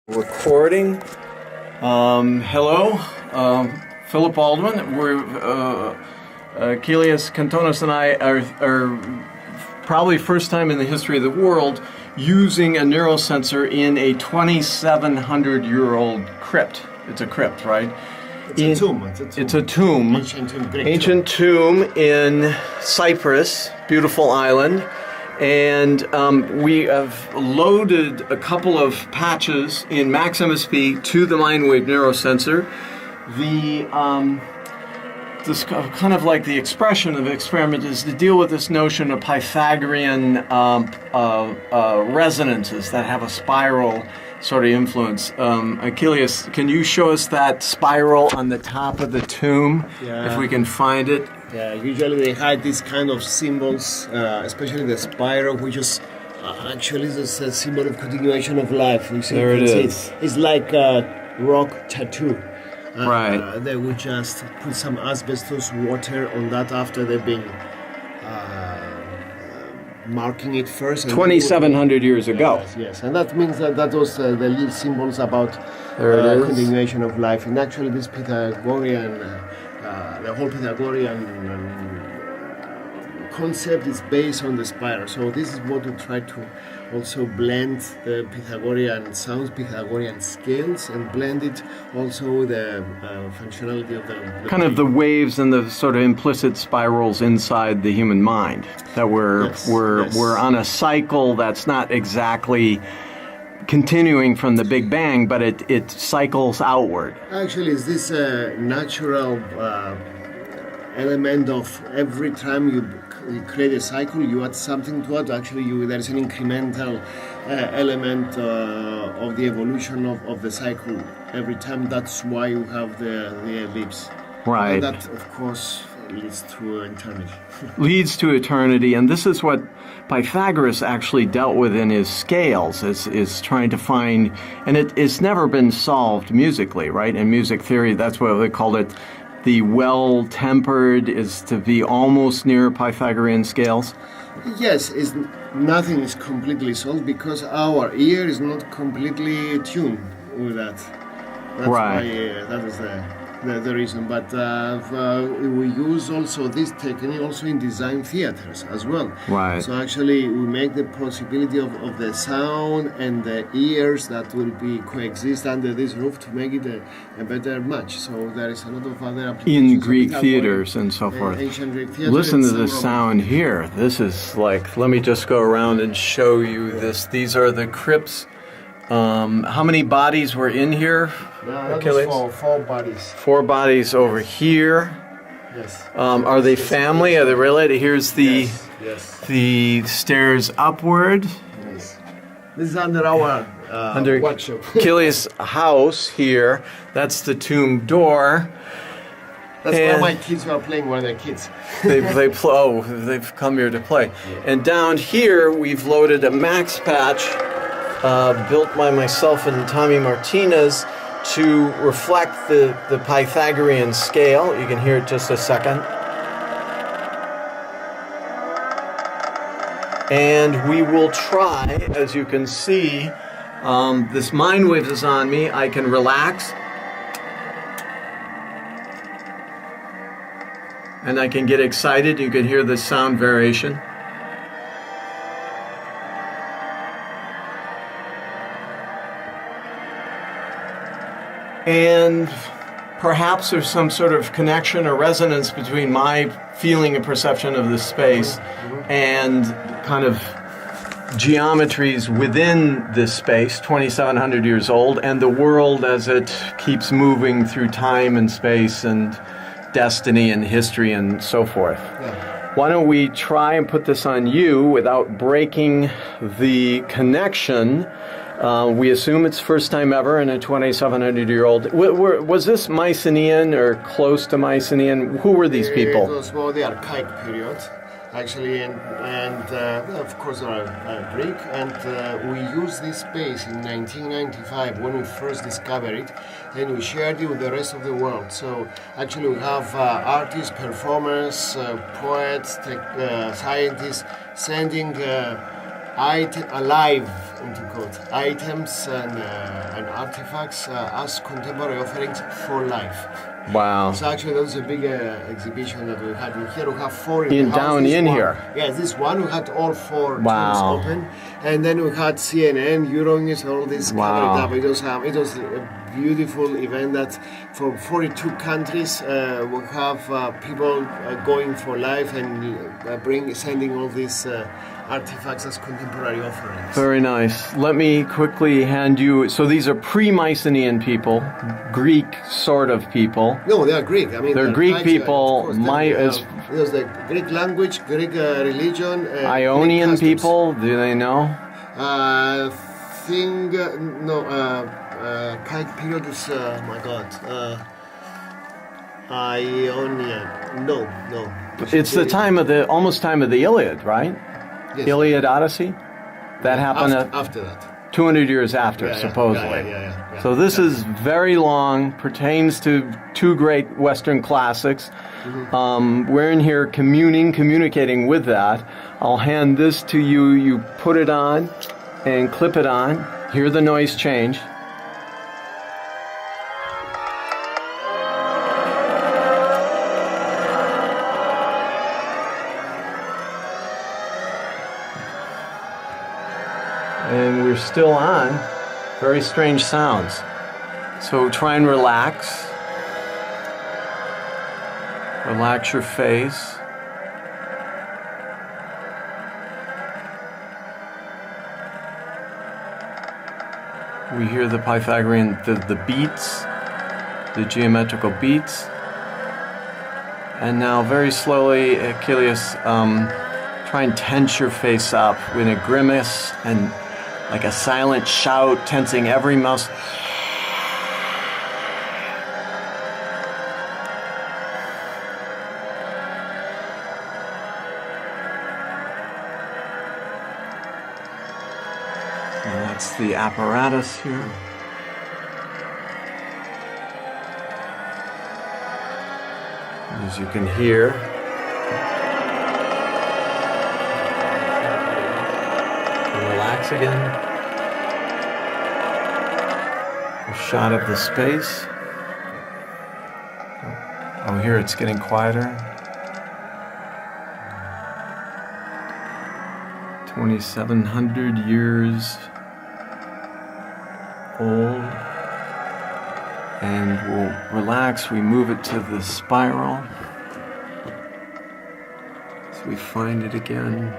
Recording. Hello, Philip Baldwin. We're Kelias Kantonos and I are probably first time in the history of the world using a neurosensor in a 2,700-year-old crypt. It's a crypt, right? It's a tomb. It's a tomb. Ancient tomb in Cyprus, beautiful island. And we have loaded a couple of patches in Maximus P to the Mindwave neurosensor. This kind of like the expression of the experiment is to deal with this notion of Pythagorean resonances that have a spiral sort of influence. Achilles, can you show us that spiral on the top of the tomb, if we can find it? Yeah, usually they hide these kind of symbols, especially the spiral, which is actually is a symbol of continuation of life. You see, there it is. It's like a rock tattoo. Right. They would just put some asbestos water on that after they've been marking it first. 2,700 years ago. Yes, and that means that was the little symbols about continuation of life. And actually, this Pythagorean, the whole Pythagorean concept is based on the spiral. So this is what we try to also blend the Pythagorean sounds, Pythagorean scales, and blend it also with the functionality of the kind of the waves and the sort of implicit spirals inside the human mind. That we're on a cycle that's not exactly continuing from the Big Bang, but it cycles outward. Actually, is this a natural element of every time you create a cycle, you add something to it. Actually, there's an incremental element of the evolution of the cycle every time. That's why you have the ellipse. Right. And that, of course, leads to eternity. Leads to eternity, and this is what Pythagoras actually dealt with in his scales, is trying to find, and it's never been solved musically, right? In music theory, that's what they called it. The well-tempered is to be almost near Pythagorean scales? Yes, nothing is completely solved because our ear is not completely tuned with that. That's right. Why, that is the reason. But we use also this technique also in design theaters as well. Right. So actually we make the possibility of the sound and the ears that will be coexist under this roof to make it a better match. So there is a lot of other applications. In Greek theaters and so forth. Ancient Greek theaters. Listen to the sound here. This is like, let me just go around and show you this. These are the crypts. How many bodies were in here? Four bodies. 4 bodies over here. Yes. Are they family? Are they related? Here's the the stairs upward. Yes. This is under our workshop. Kilias' house here. That's the tomb door. That's where my kids are playing when they're kids. They've come here to play. Yeah. And down here we've loaded a max patch built by myself and Tommy Martinez to reflect the Pythagorean scale. You can hear it just a second. And we will try, as you can see, this Mindwave is on me. I can relax. And I can get excited. You can hear the sound variation. And perhaps there's some sort of connection or resonance between my feeling and perception of this space and kind of geometries within this space, 2,700 years old, and the world as it keeps moving through time and space and destiny and history and so forth. Yeah. Why don't we try and put this on you without breaking the connection? We assume it's first time ever in a 2,700-year-old. Was this Mycenaean or close to Mycenaean? Who were these people? It was more the archaic period, actually, and of course Greek. And we used this space in 1995 when we first discovered it, and we shared it with the rest of the world. So actually, we have artists, performers, poets, scientists sending alive, into quote, items and artifacts as contemporary offerings for life. Wow. So actually, that was a big exhibition that we had in here. We have four in the house. Down in here. Yes, this one we had all four Wow. tours open, and then we had CNN, Euronews, all this covered up. It was a beautiful event that from 42 countries we have people going for life and sending all these artifacts as contemporary offerings. Very nice. Let me quickly hand you. So these are pre-Mycenaean people, Greek sort of people. No, they are Greek. I mean, they're Greek people. It was the Greek language, Greek religion. Ionian Greek people. Do they know? Kite period is my God. Ionian. No. It's the time of almost time of the Iliad, right? Yes. Iliad Odyssey. That happened after that. 200 years after, supposedly. Yeah. So this is very long, pertains to two great Western classics. Mm-hmm. We're in here communicating with that. I'll hand this to you. You put it on and clip it on. Hear the noise change. And we're still on. Very strange sounds. So try and relax. Relax your face. We hear the Pythagorean, the beats, the geometrical beats. And now very slowly, Achilles, try and tense your face up with a grimace and like a silent shout, tensing every muscle. And that's the apparatus here. As you can hear, relax again. A shot of the space. Oh, here it's getting quieter. 2,700 years old. And we'll relax. We move it to the spiral. So we find it again.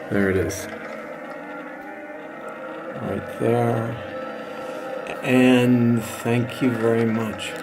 There it is. Right there. And thank you very much.